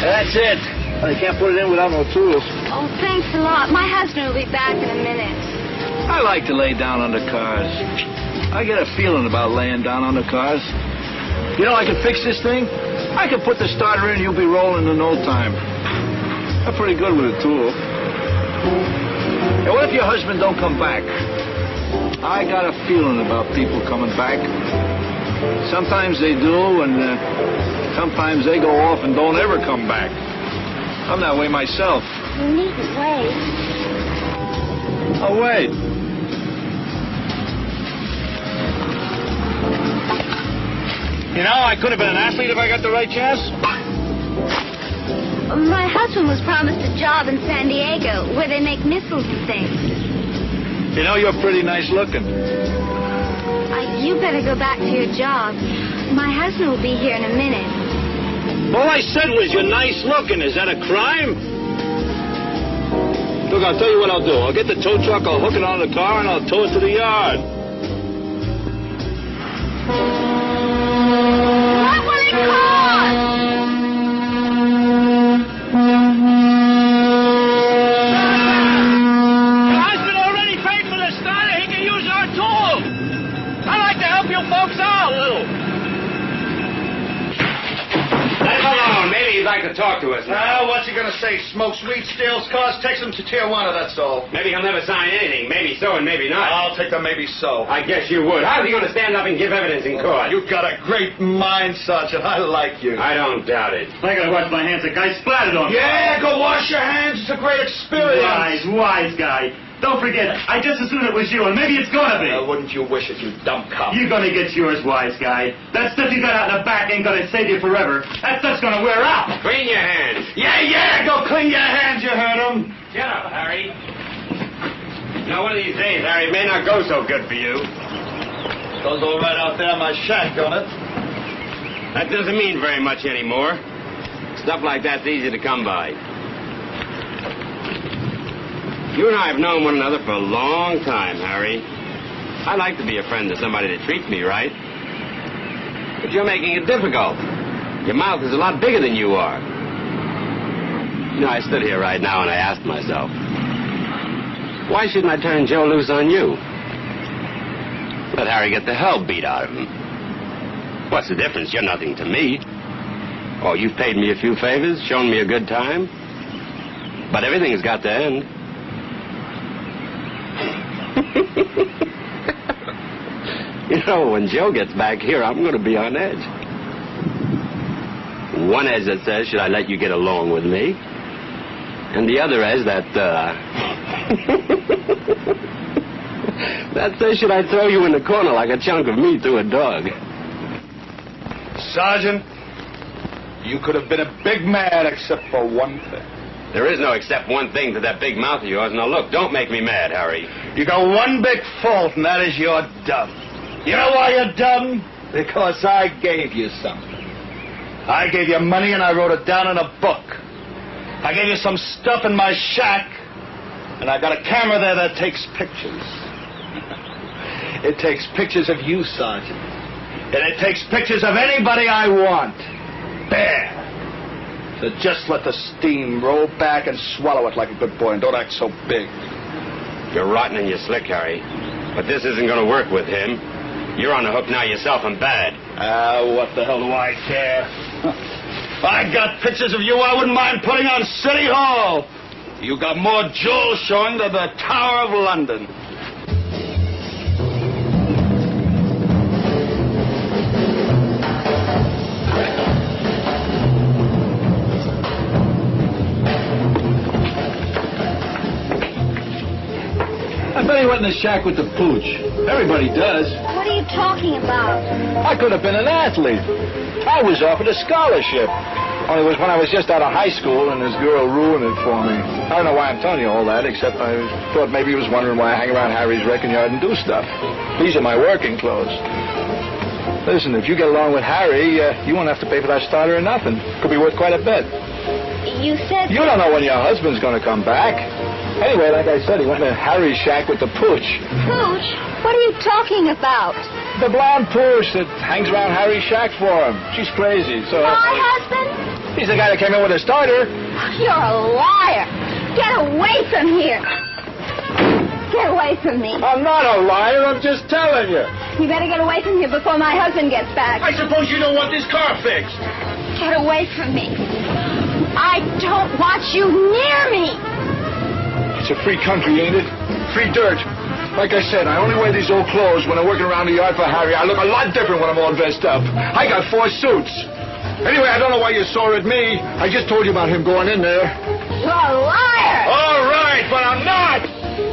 That's it. I can't put it in without no tools. Oh, thanks a lot. My husband will be back in a minute. I like to lay down under cars. I get a feeling about laying down under cars. You know, I can fix this thing. I can put the starter in, you'll be rolling in no time. I'm pretty good with a tool. And what if your husband don't come back? I got a feeling about people coming back. Sometimes they do, and sometimes they go off and don't ever come back. I'm that way myself. You needn't wait. I'll wait. You know, I could have been an athlete if I got the right chance. My husband was promised a job in San Diego where they make missiles and things. You know, you're pretty nice looking. You better go back to your job. My husband will be here in a minute. All I said was you're nice looking. Is that a crime? Look, I'll tell you what I'll do. I'll get the tow truck, I'll hook it on the car, and I'll tow it to the yard. What will it cost? Your husband already paid for the starter. He can use our tool. I like to help you folks out a little. Let him alone. Maybe he'd like to talk to us. Now, what's he going to say? Smokes weed, steals cars, takes them to Tijuana, that's all. Maybe he'll never sign anything. Maybe so and maybe not. I'll take the maybe so. I guess you would. How's he going to stand up and give evidence in court? You've got a great mind, Sergeant. I like you. I don't doubt it. I gotta wash my hands. The guy splattered on me. Yeah, go wash your hands. It's a great experience. Wise guy. Don't forget, I just assumed it was you, and maybe it's gonna be. Wouldn't you wish it, you dumb cop? You're gonna get yours, wise guy. That stuff you got out in the back ain't gonna save you forever. That stuff's gonna wear out. Clean your hands. Yeah, go clean your hands, you heard him. Shut up, Harry. Now, one of these days, Harry, it may not go so good for you. Goes all right out there in my shack, don't it? That doesn't mean very much anymore. Stuff like that's easy to come by. You and I have known one another for a long time, Harry. I like to be a friend to somebody that treats me right. But you're making it difficult. Your mouth is a lot bigger than you are. You know, I stood here right now and I asked myself, why shouldn't I turn Joe loose on you? Let Harry get the hell beat out of him. What's the difference? You're nothing to me. Oh, you've paid me a few favors, shown me a good time. But everything's got to end. You know, when Joe gets back here, I'm going to be on edge. One edge that says, should I let you get along with me? And the other edge that, that says, should I throw you in the corner like a chunk of meat to a dog? Sergeant, you could have been a big man except for one thing. There is no except one thing to that big mouth of yours. Now, look, don't make me mad, Harry. You got one big fault, and that is you're dumb. You know why you're dumb? Because I gave you something. I gave you money, and I wrote it down in a book. I gave you some stuff in my shack, and I got a camera there that takes pictures. It takes pictures of you, Sergeant. And it takes pictures of anybody I want. There. So just let the steam roll back and swallow it like a good boy, and don't act so big. You're rotten and you're slick, Harry. But this isn't going to work with him. You're on the hook now yourself and bad. What the hell do I care? If I got pictures of you, I wouldn't mind putting on City Hall. You got more jewels showing than the Tower of London. I bet he went in the shack with the pooch. Everybody does. What are you talking about? I could have been an athlete. I was offered a scholarship. Only it was when I was just out of high school, and this girl ruined it for me. I don't know why I'm telling you all that, except I thought maybe he was wondering why I hang around Harry's wrecking yard and do stuff. These are my working clothes. Listen, if you get along with Harry, you won't have to pay for that starter or nothing. Could be worth quite a bit. You said... You don't know when your husband's going to come back. Anyway, like I said, he went to Harry's shack with the pooch. Pooch? What are you talking about? The blonde pooch that hangs around Harry's shack for him. She's crazy, so... My husband? He's the guy that came in with a starter. You're a liar. Get away from here. Get away from me. I'm not a liar. I'm just telling you. You better get away from here before my husband gets back. I suppose you don't want this car fixed. Get away from me. I don't want you near me. It's a free country, ain't it? Free dirt. Like I said, I only wear these old clothes when I'm working around the yard for Harry. I look a lot different when I'm all dressed up. I got 4 suits. Anyway, I don't know why you're sore at me. I just told you about him going in there. You're a liar! All right, but I'm not.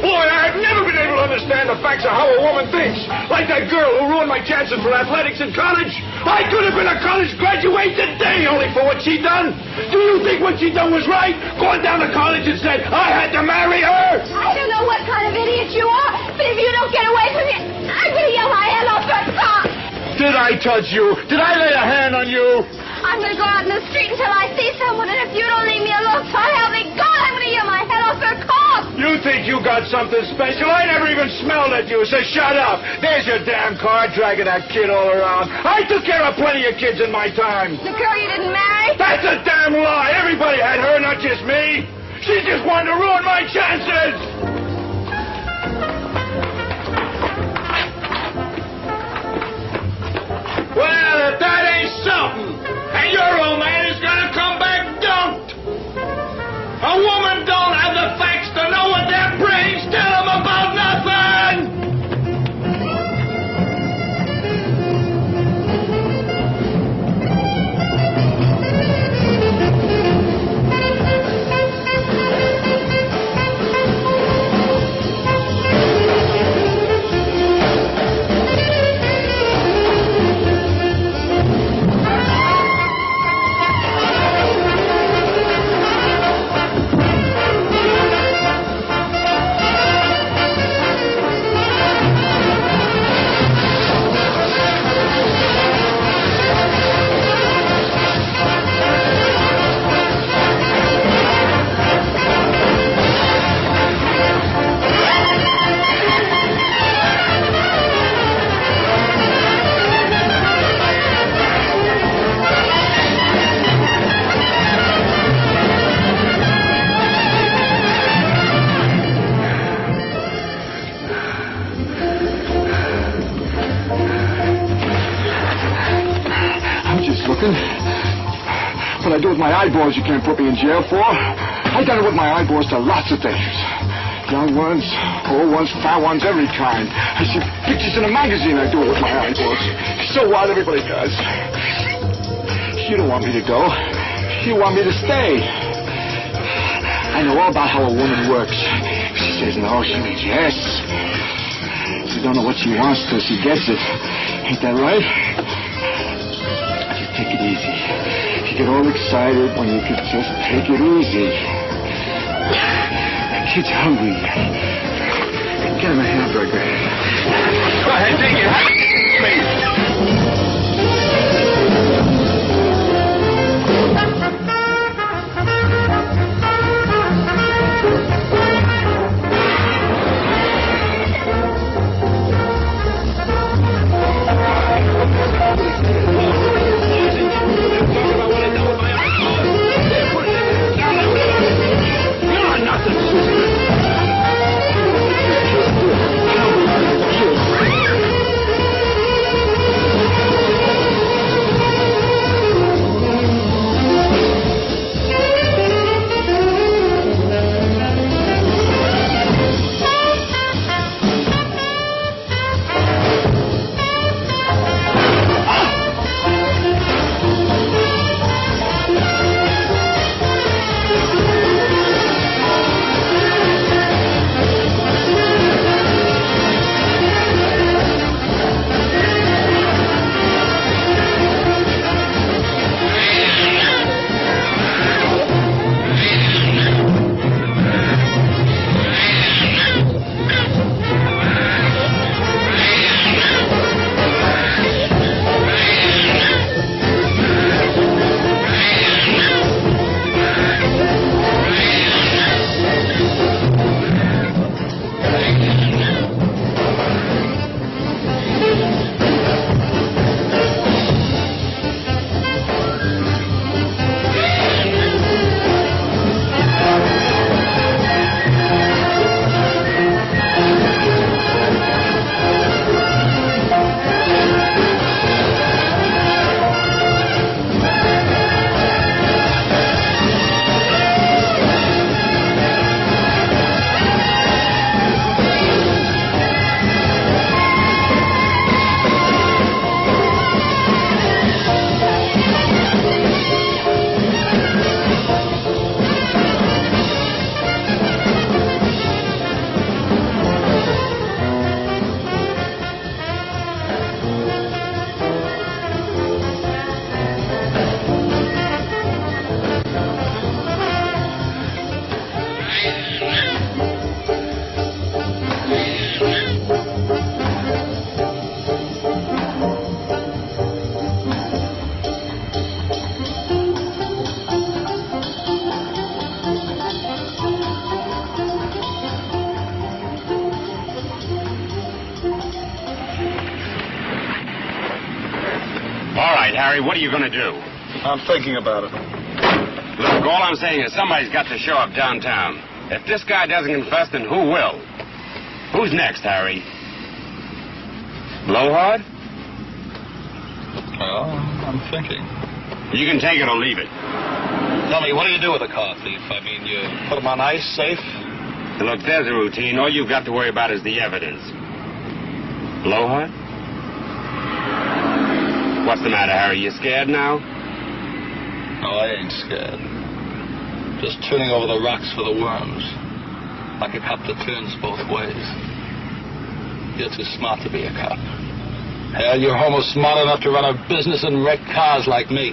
Boy, I've never been able to understand the facts of how a woman thinks. Like that girl who ruined my chances for athletics in college. I could have been a college graduate today only for what she done. Do you think what she done was right? Going down to college and said, I had to marry her? I don't know what kind of idiot you are, but if you don't get away from me, I'm going to yell my head off your top. Did I touch you? Did I lay a hand on you? I'm going to go out in the street until I see someone, and if you don't leave me alone, so help me God, I'm going to yell my head off your cop. You think you got something special? I never even smelled at you, so shut up. There's your damn car dragging that kid all around. I took care of plenty of kids in my time. The girl you didn't marry? That's a damn lie. Everybody had her, not just me. She just wanted to ruin my chances. Well, if that ain't something, and your old man is gonna come back dumped. A woman don't have the facts to know what their brains tell them about nothing. What I do with my eyeballs you can't put me in jail for. I done it with my eyeballs to lots of things. Young ones, old ones, fat ones, every kind. I see pictures in a magazine, I do it with my eyeballs. So what? Everybody does. You don't want me to go. You want me to stay. I know all about how a woman works. If she says no, she means yes. She don't know what she wants till she gets it. Ain't that right? Just take it easy. You get all excited when you could just take it easy. That kid's hungry. Get him a hamburger. Go ahead, take it. Please. right, Harry, what are you going to do? I'm thinking about it. Look, all I'm saying is somebody's got to show up downtown. If this guy doesn't confess, then who will? Who's next, Harry? Blowhard? Well, I'm thinking. You can take it or leave it. Tell me, what do you do with a car thief? I mean, you put him on ice, safe? Look, there's a routine. All you've got to worry about is the evidence. Blowhard? What's the matter, Harry? You scared now? No, I ain't scared. Just turning over the rocks for the worms. Like a cop that turns both ways. You're too smart to be a cop. Hell, you're almost smart enough to run a business and wreck cars like me.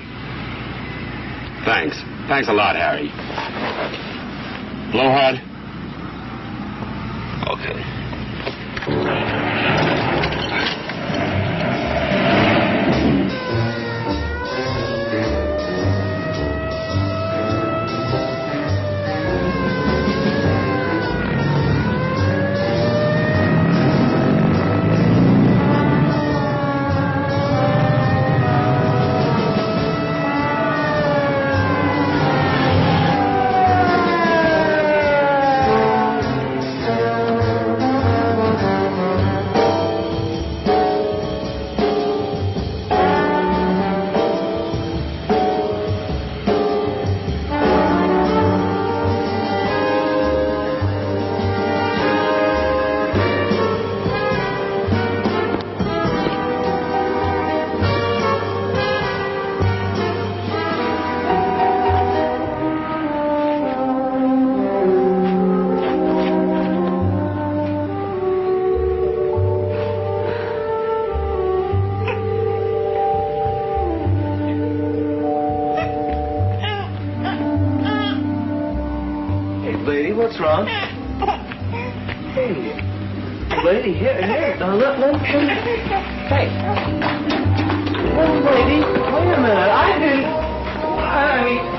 Thanks. Thanks a lot, Harry. Blowhard? Okay. What's wrong? Hey, lady, here. Now, let me. Hey. Well, lady, wait a minute. I mean.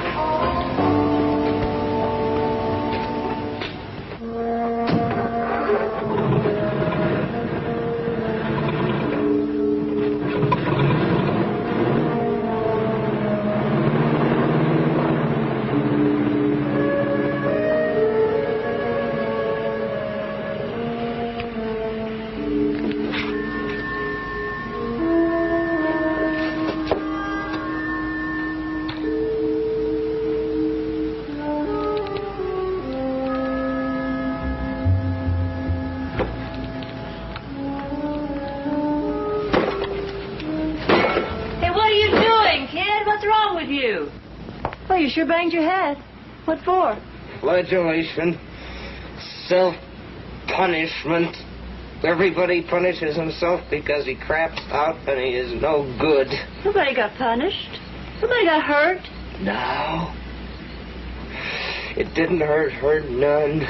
You sure banged your head. What for? Flagellation. Self-punishment. Everybody punishes himself because he craps out and he is no good. Nobody got punished. Nobody got hurt. No. It didn't hurt none.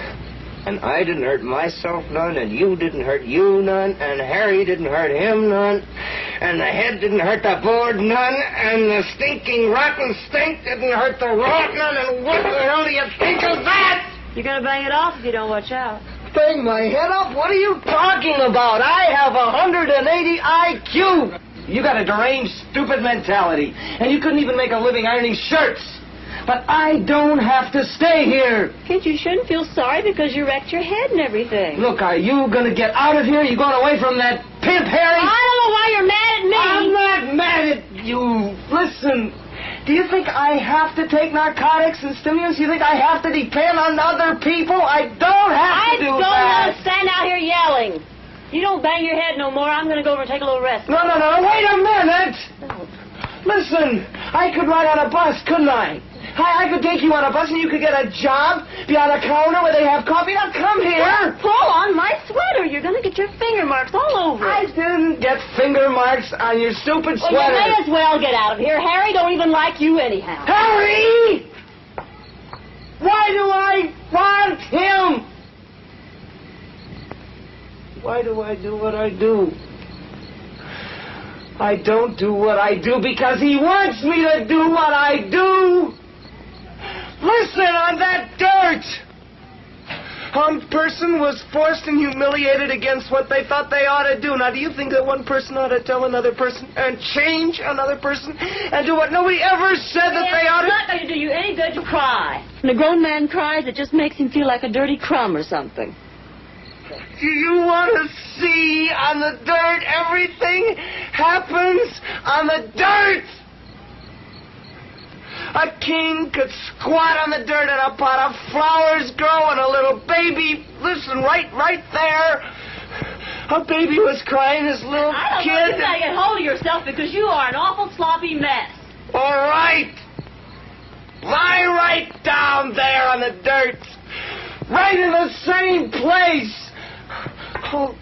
And I didn't hurt myself none, and you didn't hurt you none, and Harry didn't hurt him none, and the head didn't hurt the board none, and the stinking rotten stink didn't hurt the rot none, and what the hell do you think of that? You're gonna bang it off if you don't watch out. Bang my head up? What are you talking about? I have 180 IQ. You got a deranged, stupid mentality, and you couldn't even make a living ironing shirts. But I don't have to stay here. Kid, you shouldn't feel sorry because you wrecked your head and everything. Look, are you going to get out of here? Are you going away from that pimp, Harry? I don't know why you're mad at me. I'm not mad at you. Listen, do you think I have to take narcotics and stimulants? You think I have to depend on other people? I don't have to do that. I don't want to stand out here yelling. You don't bang your head no more. I'm going to go over and take a little rest. No, wait a minute. No. Listen, I could ride on a bus, couldn't I? I could take you on a bus and you could get a job, be on a counter where they have coffee. Now come here. Pull on my sweater. You're going to get your finger marks all over it. I didn't get finger marks on your stupid sweater. Well, you may as well get out of here. Harry don't even like you anyhow. Harry! Why do I want him? Why do I do what I do? I don't do what I do because he wants me to do what I do. Listen, on that dirt. One person was forced and humiliated against what they thought they ought to do. Now, do you think that one person ought to tell another person and change another person and do what nobody ever said that they ought to? It's not going to do you any good to cry. When a grown man cries, it just makes him feel like a dirty crumb or something. Do you want to see on the dirt? Everything happens on the dirt. A king could squat on the dirt and a pot of flowers grow and a little baby, listen, right there. A baby was crying, this little I don't kid. know, you gotta get hold of yourself because you are an awful sloppy mess. All right. Lie right down there on the dirt. Right in the same place. Oh,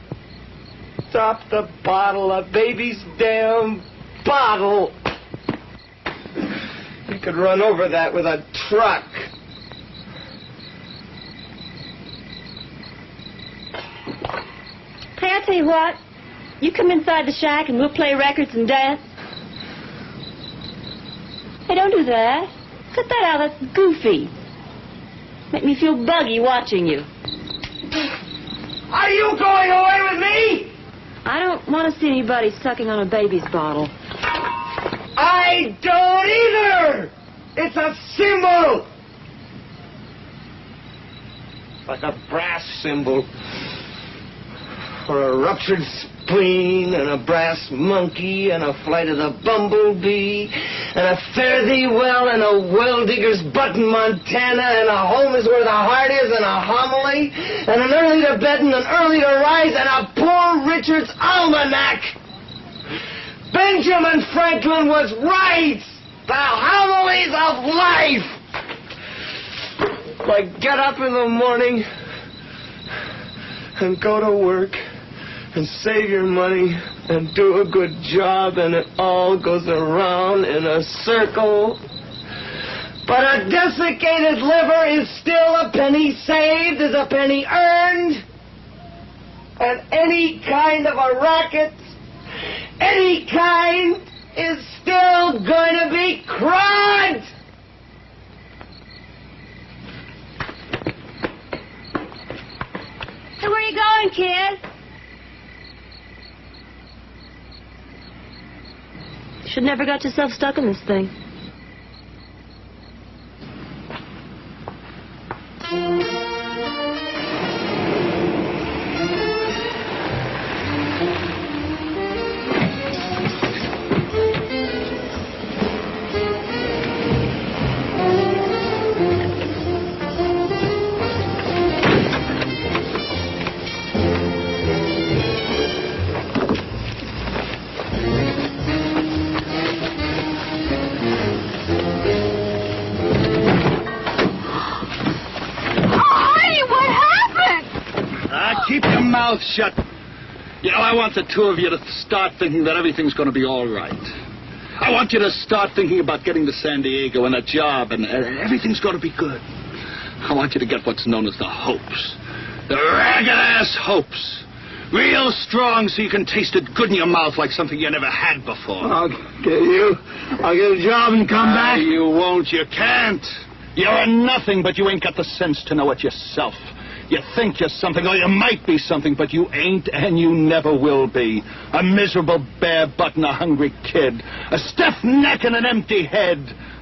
drop the bottle, a baby's damn bottle. You could run over that with a truck. Hey, I'll tell you what. You come inside the shack and we'll play records and dance. Hey, don't do that. Cut that out. That's goofy. Make me feel buggy watching you. Are you going away with me? I don't want to see anybody sucking on a baby's bottle. I don't either. It's a symbol. Like a brass cymbol. For a ruptured spleen and a brass monkey and a flight of the bumblebee and a fare thee well and a well-digger's butt in Montana and a home is where the heart is and a homily and an early to bed and an early to rise and a poor Richard's almanac. Benjamin Franklin was right. The homilies of life. Like get up in the morning and go to work and save your money and do a good job and it all goes around in a circle. But a desiccated liver is still a penny saved is a penny earned. And any kind of a racket, any kind, is still going to be crud. So where are you going, kid? Should never got yourself stuck in this thing. Keep your mouth shut. You know, I want the two of you to start thinking that everything's going to be all right. I want you to start thinking about getting to San Diego and a job, and everything's going to be good. I want you to get what's known as the hopes. The ragged-ass hopes. Real strong so you can taste it good in your mouth like something you never had before. I'll get a job and come back. You won't. You can't. You're a nothing, but you ain't got the sense to know it yourself. You think you're something, or you might be something, but you ain't and you never will be. A miserable bare butt and a hungry kid. A stiff neck and an empty head.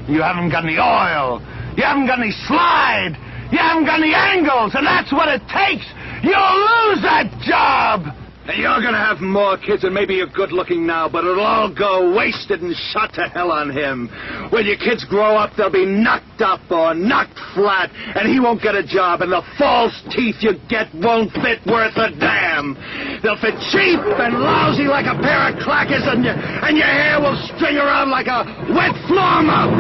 You haven't got any oil. You haven't got any slide. You haven't got any angles, and that's what it takes. You'll lose that job. And you're going to have more kids, and maybe you're good-looking now, but it'll all go wasted and shot to hell on him. When your kids grow up, they'll be knocked up or knocked flat, and he won't get a job, and the false teeth you get won't fit worth a damn. They'll fit cheap and lousy like a pair of clackers, and your hair will string around like a wet floor mop.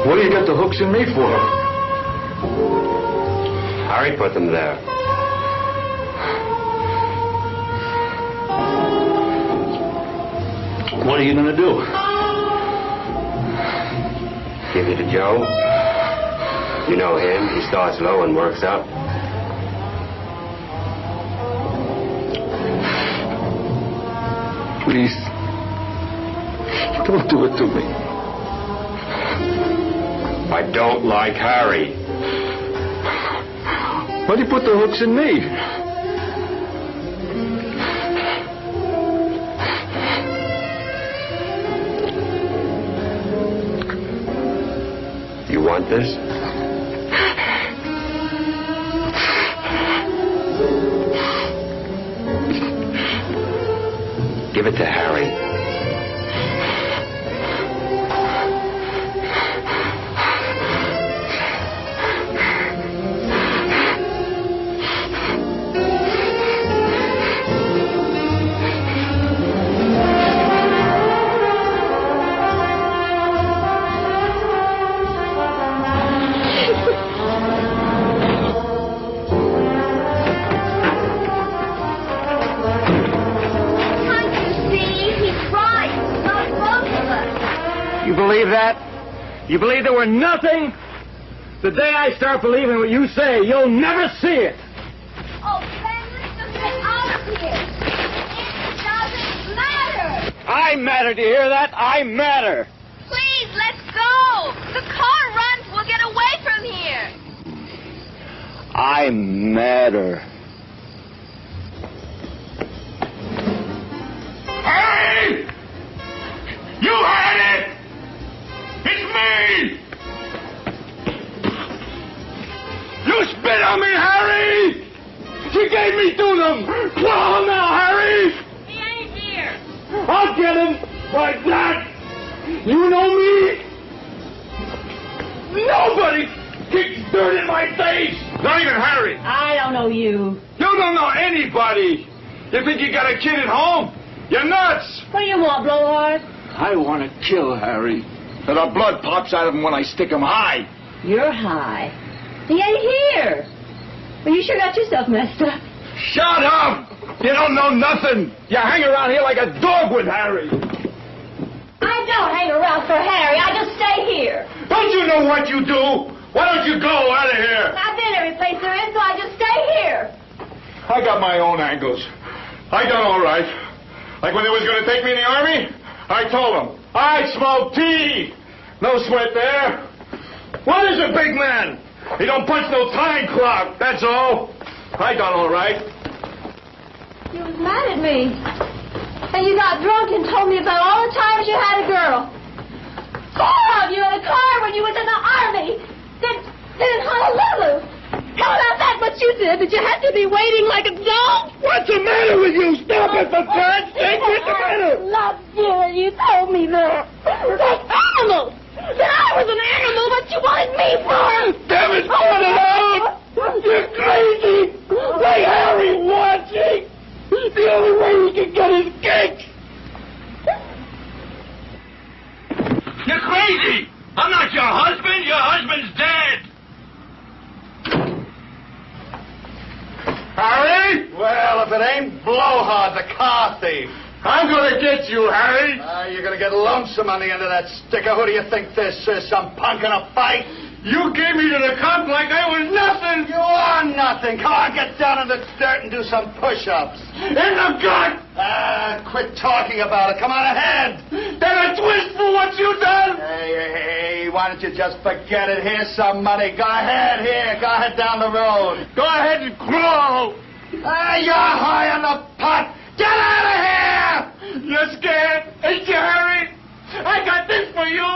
What do you got the hooks in me for? Harry put them there. What are you going to do? Give it to Joe. You know him. He starts low and works up. Please. Don't do it to me. I don't like Harry. Why'd you put the hooks in me? You want this? Give it to Harry. Believe that? You believe that we're nothing? The day I start believing what you say, you'll never see it. Oh, Ben, let's just get out of here. It doesn't matter. I matter, do you hear that? I matter. Please, let's go. The car runs. We'll get away from here. I matter. Harry! You had it! It's me! You spit on me, Harry! You gave me to them! Claw him now, Harry! He ain't here. I'll get him like that! You know me? Nobody kicks dirt in my face! Not even Harry! I don't know you. You don't know anybody! You think you got a kid at home? You're nuts! What do you want, blowhard? I want to kill Harry. So the blood pops out of him when I stick him high. You're high. He ain't here. Well, you sure got yourself messed up. Shut up! You don't know nothing! You hang around here like a dog with Harry! I don't hang around for Harry. I just stay here. Don't you know what you do? Why don't you go out of here? I've been every place there is, so I just stay here. I got my own angles. I done all right. Like when they was going to take me in the army, I told them, I smoke tea. No sweat there. What is a big man? He don't punch no time clock, that's all. I done all right. You was mad at me. And you got drunk and told me about all the times you had a girl. 4 of you in a car when you was in the army. Then in Honolulu. How about that, what you did? Did you have to be waiting like a dog? What's the matter with you? Stop it, for God's sake. What's the matter? I love you, and you told me that. That's animals. That I was an animal, what you wanted me for. Damn it, cut it out! You're crazy! Like Harry watching! The only way he can get his kick! You're crazy! I'm not your husband! Your husband's dead! Harry? Well, if it ain't Blowhard, the car thief. I'm gonna get you, Harry! You're gonna get lonesome on the end of that sticker. Who do you think this is? Some punk in a fight? You gave me to the cop like I was nothing! You are nothing. Come on, get down in the dirt and do some push-ups. In the gut! Quit talking about it. Come on ahead. Then a twist for what you done! Hey, why don't you just forget it? Here's some money. Go ahead, here. Go ahead down the road. Go ahead and crawl! You're high on the pot. Get out of here! You're scared, ain't you, Harry? I got this for you!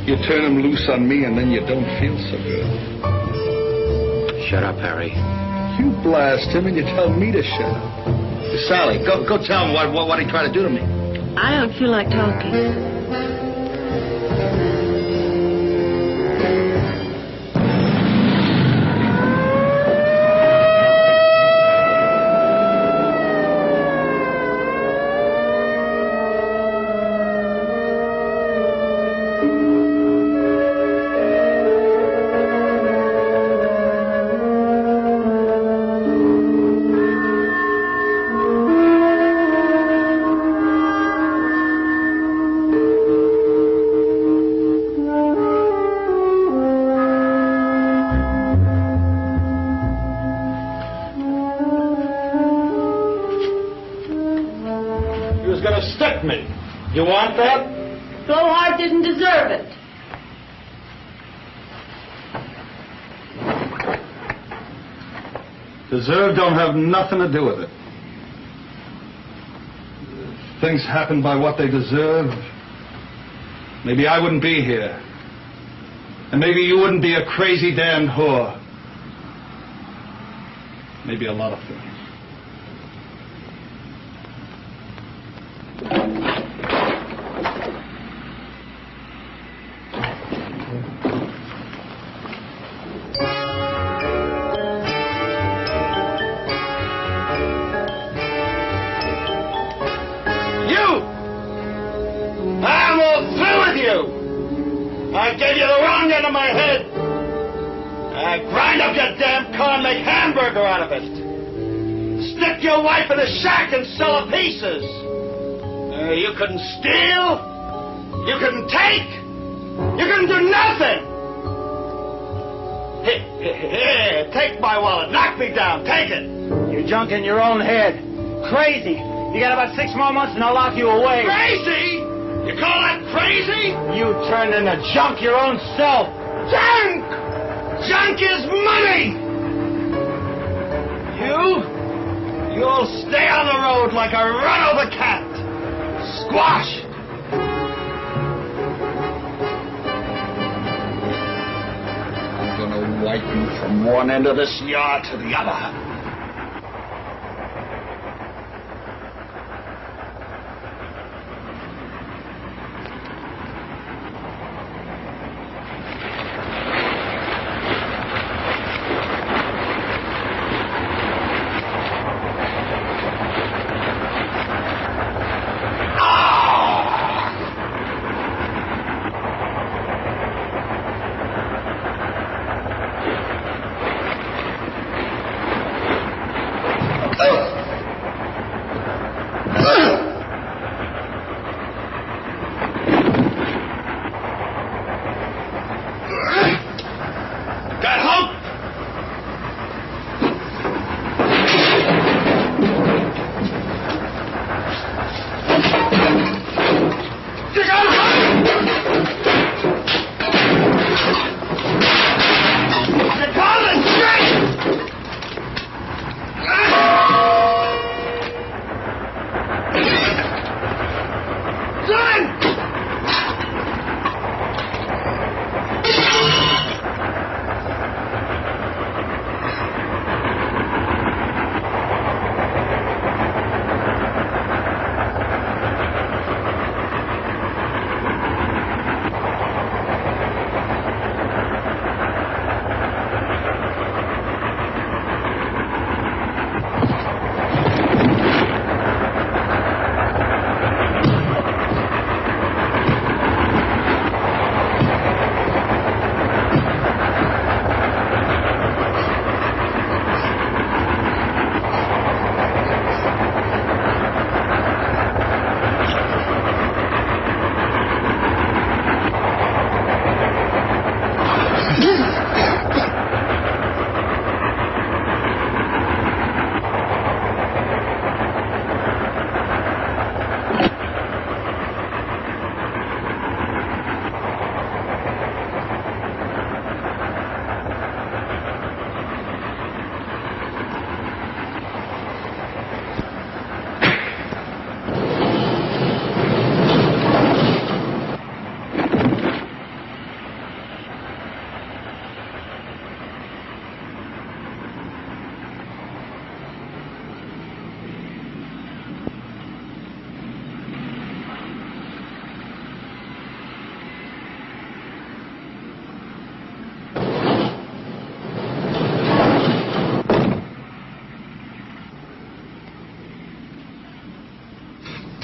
You turn him loose on me, and then you don't feel so good. Shut up, Harry. You blast him, and you tell me to shut up. Sally, go tell him what he tried to do to me. I don't feel like talking. You want that? Blowhard didn't deserve it. Deserve don't have nothing to do with it. If things happen by what they deserve, maybe I wouldn't be here. And maybe you wouldn't be a crazy damn whore. Maybe a lot of things. I gave you the wrong end of my head. I grind up your damn car and make hamburger out of it. Stick your wife in a shack and sell her pieces. You couldn't steal. You couldn't take. You couldn't do nothing. Here, take my wallet. Knock me down. Take it. You're junk in your own head. Crazy. You got about 6 more months and I'll lock you away. Crazy? You call that crazy? You turned into junk your own self. Junk! Junk is money! You'll stay on the road like a run-over cat. Squash! I'm gonna wipe you from one end of this yard to the other.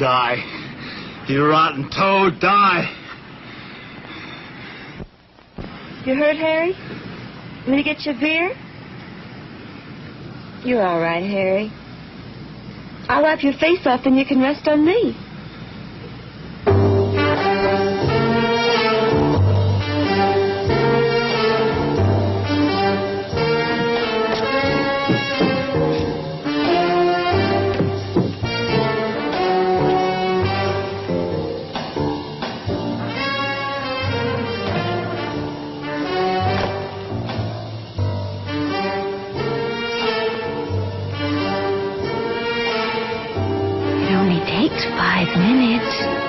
Die. You rotten toad, die. You hurt, Harry? Want me to get you a beer? You're all right, Harry. I'll wipe your face off and you can rest on me. It only takes 5 minutes.